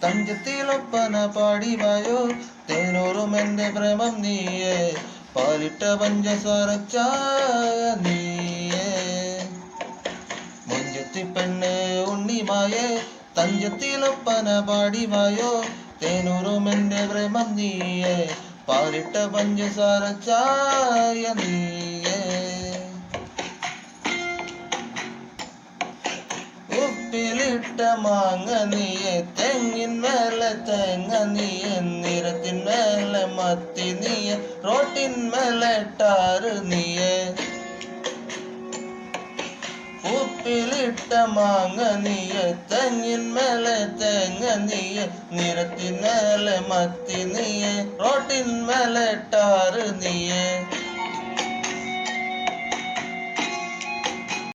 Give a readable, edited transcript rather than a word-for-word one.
തഞ്ചത്തിലൊപ്പന പാടിവായോ തേനൂറും എൻ്റെ പ്രേമം നീയേ പാലിട്ട പഞ്ചസാര ചായ നീയേ മൊഞ്ചത്തി പെണ്ണെ ഉണ്ണിമായേ തഞ്ചത്തിലൊപ്പന പാടിവായോ തേനൂറും എൻ്റെ പ്രേമം നീയേ പാലിട്ട പഞ്ചസാര ചായ നീയേ ഉപ്പിലിട്ട മാങ്ങ നീയെ തെങ്ങിന്മേലെ തേങ്ങ നീയെ നിരത്തിന്മേലെ മത്തി നീയെ റോട്ടിന്മേലെ ടാറ് നീയെ ഉപ്പിലിട്ട മാങ്ങ നീയെ തെങ്ങിന്മേലെ തേങ്ങ നീയെ നിരത്തിന്മേലെ മത്തി നീയെ റോട്ടിന്മേലെ ടാറ് നീയെ